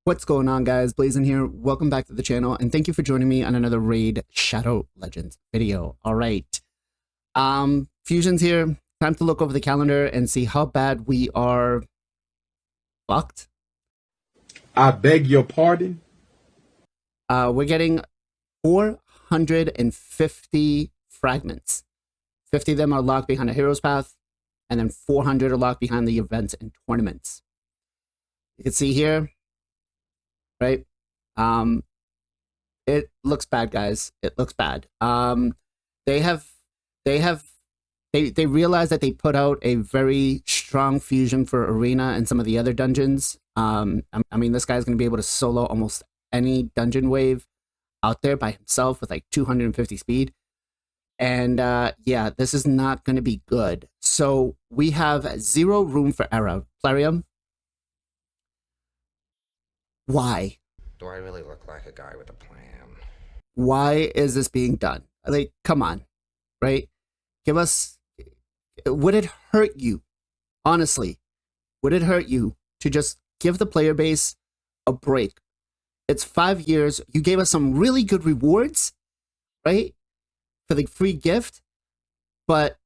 What's going on, guys? Blazing here. Welcome back to the channel, and thank you for joining me on another Raid Shadow Legends video. All right. Fusion's here. Time to look over the calendar and see how bad we are fucked. I beg your pardon? We're getting 450 fragments. 50 of them are locked behind a hero's path, and then 400 are locked behind the events and tournaments. You can see here, right? It looks bad, guys. It looks bad. They realized that they put out a very strong fusion for arena and some of the other dungeons. I mean, this guy's going to be able to solo almost any dungeon wave out there by himself with like 250 speed. And yeah, this is not going to be good. So we have zero room for error. Plarium, why? Do I really look like a guy with a plan? Why is this being done? Like, come on, right? Give us, would it hurt you? Honestly, would it hurt you to just give the player base a break? It's 5 years. You gave us some really good rewards, right? For the free gift, but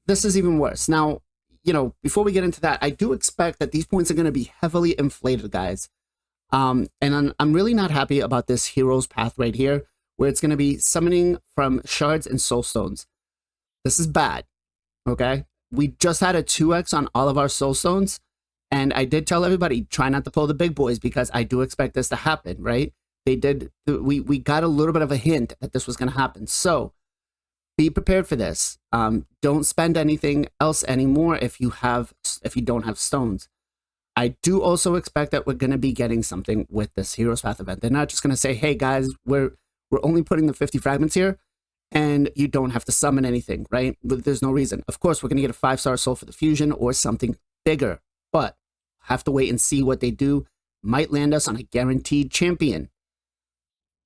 this is even worse. Now, you know, before we get into that, I do expect that these points are going to be heavily inflated, guys. And I'm really not happy about this hero's path right here, where it's going to be summoning from shards and soul stones. This is bad, okay? We just had a 2x on all of our soul stones, and I did tell everybody, try not to pull the big boys, because I do expect this to happen, right? They did, we got a little bit of a hint that this was going to happen. So be prepared for this. Don't spend anything else anymore if you don't have stones. I do also expect that we're going to be getting something with this Heroes Path event. They're not just going to say, hey guys, we're only putting the 50 fragments here and you don't have to summon anything, right? But there's no reason. Of course, we're going to get a 5-star soul for the fusion or something bigger, but have to wait and see what they do. Might land us on a guaranteed champion.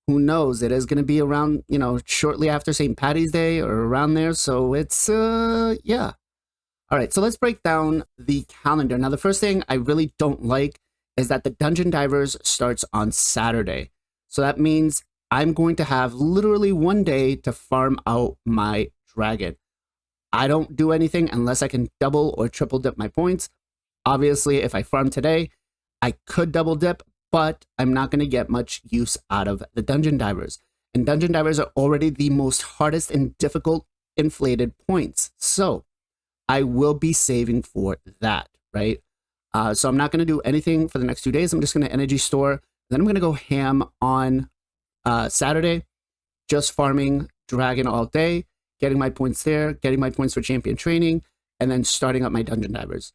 Who knows? It is going to be around, you know, shortly after St. Paddy's Day or around there. So it's, yeah. All right, so let's break down the calendar. Now, the first thing I really don't like is that the Dungeon Divers starts on Saturday. So that means I'm going to have literally 1 day to farm out my dragon. I don't do anything unless I can double or triple dip my points. Obviously, if I farm today, I could double dip, but I'm not going to get much use out of the Dungeon Divers. And Dungeon Divers are already the most hardest and difficult inflated points. So I will be saving for that, right? So I'm not going to do anything for the next 2 days. I'm just going to energy store. Then I'm going to go ham on Saturday, just farming dragon all day, getting my points there, getting my points for champion training, and then starting up my Dungeon Divers.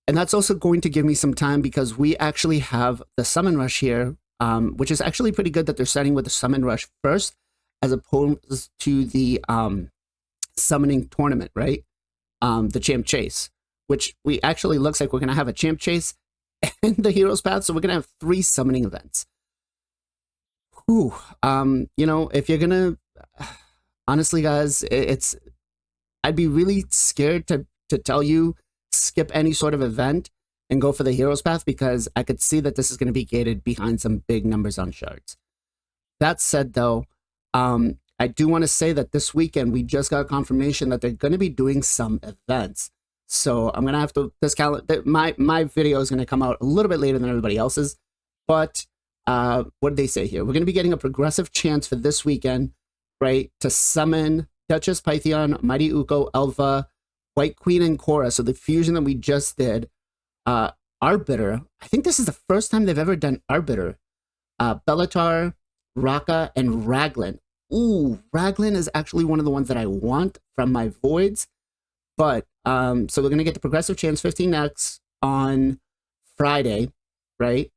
And that's also going to give me some time because we actually have the summon rush here, which is actually pretty good that they're starting with the summon rush first, as opposed to the summoning tournament, right? The champ chase, which we actually looks like we're going to have a champ chase and the hero's path. So we're going to have 3 summoning events. Whew. You know, if you're going to, honestly, guys, I'd be really scared to tell you, skip any sort of event and go for the hero's path, because I could see that this is going to be gated behind some big numbers on shards. That said, though, I do want to say that this weekend we just got confirmation that they're going to be doing some events. So I'm going to have to, this calendar, my video is going to come out a little bit later than everybody else's. But what did they say here? We're going to be getting a progressive chance for this weekend, right, to summon Duchess, Pythion, Mighty Uko, Elva, White Queen, and Cora. So the fusion that we just did, Arbiter. I think this is the first time they've ever done Arbiter. Bellatar, Raka, and Raglan. Ooh, Raglan is actually one of the ones that I want from my voids. But, so we're going to get the progressive chance 15x on Friday, right?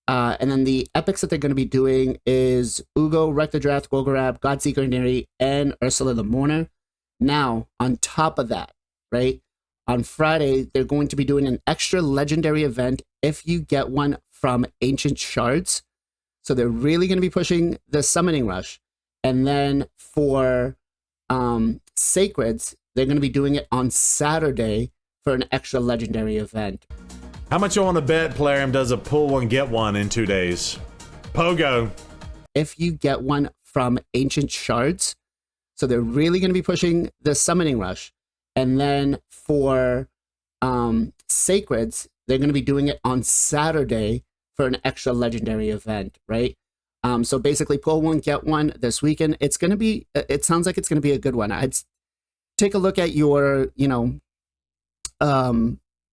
And then the epics that they're going to be doing is Ugo, Rector Draft, Golgorab, Godseeker, Neri, and Ursula the Mourner. Now, on top of that, right, on Friday, they're going to be doing an extra legendary event if you get one from Ancient Shards. So they're really going to be pushing the summoning rush. And then for Sacreds, they're going to be doing it on Saturday for an extra legendary event. How much you want to bet Plarium does a pull one, get one in 2 days? Pogo. If you get one from Ancient Shards, so they're really going to be pushing the Summoning Rush. And then for Sacreds, they're going to be doing it on Saturday for an extra legendary event, right? So basically pull one, get one this weekend. It's going to be, it sounds like it's going to be a good one. I'd take a look at your,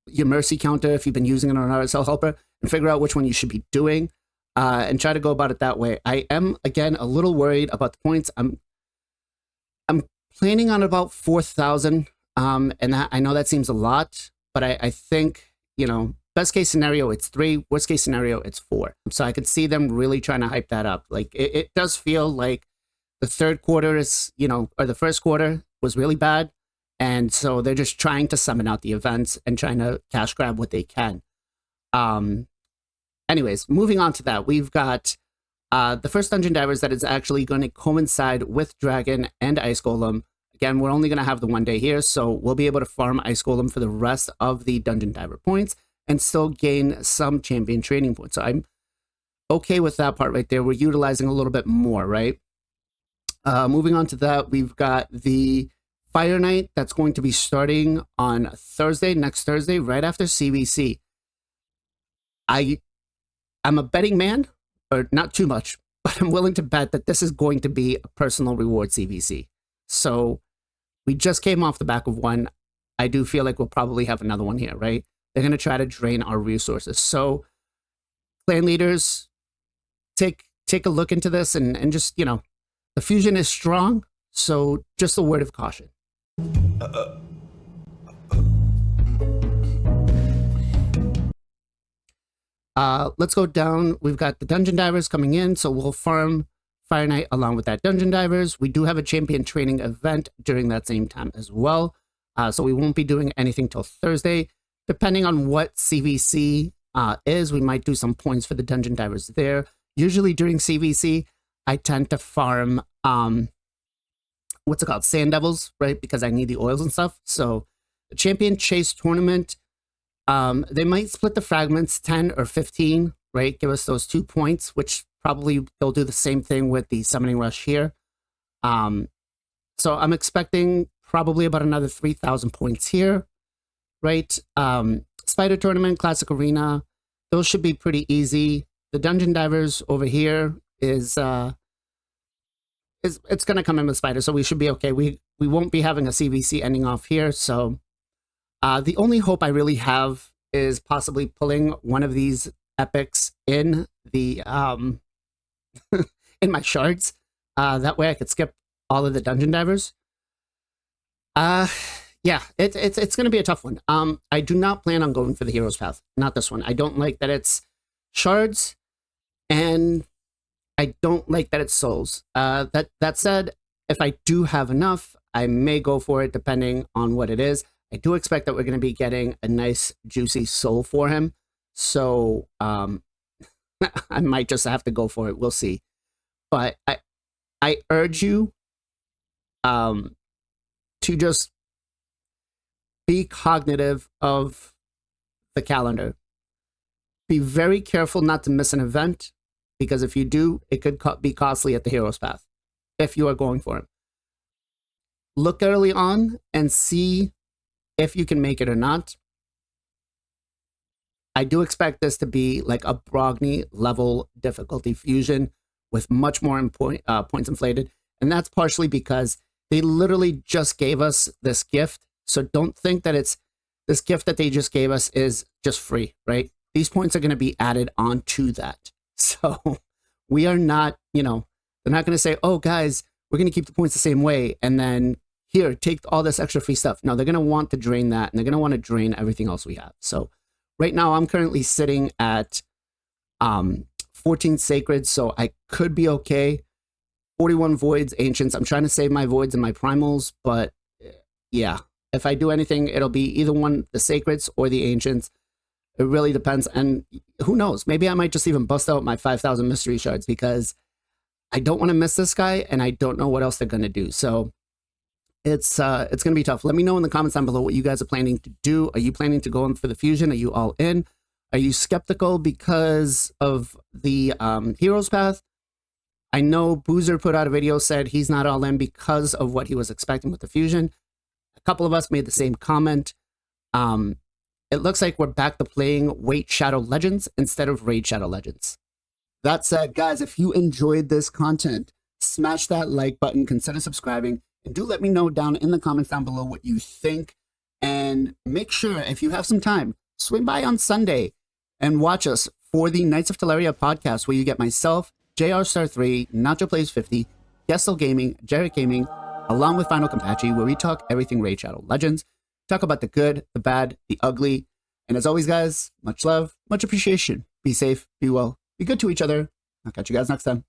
your mercy counter if you've been using it on RSL Helper and figure out which one you should be doing and try to go about it that way. I am, again, a little worried about the points. I'm planning on about 4,000. And that, I know that seems a lot, but I think, best case scenario, it's 3. Worst case scenario, it's 4. So I could see them really trying to hype that up. Like it does feel like the third quarter is, or the first quarter was really bad. And so they're just trying to summon out the events and trying to cash grab what they can. Anyways, moving on to that, we've got the first Dungeon Divers that is actually going to coincide with Dragon and Ice Golem. Again, we're only going to have the 1 day here, so we'll be able to farm Ice Golem for the rest of the Dungeon Diver points and still gain some champion training points. So I'm okay with that part right there. We're utilizing a little bit more, right? Moving on to that, we've got the Fire Night that's going to be starting on Thursday, next Thursday, right after CVC. I'm a betting man, or not too much, but I'm willing to bet that this is going to be a personal reward CVC. So we just came off the back of one. I do feel like we'll probably have another one here, right? They're going to try to drain our resources. So clan leaders, take a look into this and just, the fusion is strong. So just a word of caution. Let's go down. We've got the Dungeon Divers coming in, so we'll farm Fire Night along with that Dungeon Divers. We do have a champion training event during that same time as well. So we won't be doing anything till Thursday. Depending on what CVC is, we might do some points for the Dungeon Divers there. Usually during CVC, I tend to farm, what's it called? Sand Devils, right? Because I need the oils and stuff. So the Champion Chase Tournament, they might split the fragments 10 or 15, right? Give us those 2 points, which probably they'll do the same thing with the Summoning Rush here. So I'm expecting probably about another 3,000 points here, right? Spider Tournament, Classic Arena, those should be pretty easy. The Dungeon Divers over here it's going to come in with Spider, so we should be okay. We won't be having a CVC ending off here, so the only hope I really have is possibly pulling one of these epics in the in my shards. That way I could skip all of the Dungeon Divers. Yeah, it's going to be a tough one. I do not plan on going for the Hero's Path. Not this one. I don't like that it's shards, and I don't like that it's souls. That said, if I do have enough, I may go for it depending on what it is. I do expect that we're going to be getting a nice juicy soul for him. So I might just have to go for it. We'll see. But I urge you to just be cognitive of the calendar. Be very careful not to miss an event, because if you do, it could be costly at the Hero's Path if you are going for it. Look early on and see if you can make it or not. I do expect this to be like a Brogni level difficulty fusion with much more points inflated. And that's partially because they literally just gave us this gift. So don't think that it's this gift that they just gave us is just free, right? These points are going to be added on to that. So we are not, they're not going to say, oh, guys, we're going to keep the points the same way. And then here, take all this extra free stuff. No, they're going to want to drain that, and they're going to want to drain everything else we have. So right now I'm currently sitting at 14 Sacred, so I could be okay. 41 Voids, Ancients. I'm trying to save my Voids and my Primals, but yeah, if I do anything, it'll be either one, the Sacreds or the Ancients. It really depends, and who knows? Maybe I might just even bust out my 5,000 Mystery Shards, because I don't want to miss this guy, and I don't know what else they're going to do. So it's going to be tough. Let me know in the comments down below what you guys are planning to do. Are you planning to go in for the fusion? Are you all in? Are you skeptical because of the Heroes Path? I know Boozer put out a video, said he's not all in because of what he was expecting with the fusion. A couple of us made the same comment. It looks like we're back to playing Wait Shadow Legends instead of Raid Shadow Legends. That said, guys, if you enjoyed this content, smash that like button, consider subscribing, and do let me know down in the comments down below what you think. And make sure, if you have some time, swing by on Sunday and watch us for the Knights of Teleria podcast, where you get myself, JR Star 3, Nacho Plays 50, Gestel Gaming, Jared Gaming, along with Final Compachi, where we talk everything Raid Shadow Legends, talk about the good, the bad, the ugly. And as always, guys, much love, much appreciation. Be safe, be well, be good to each other. I'll catch you guys next time.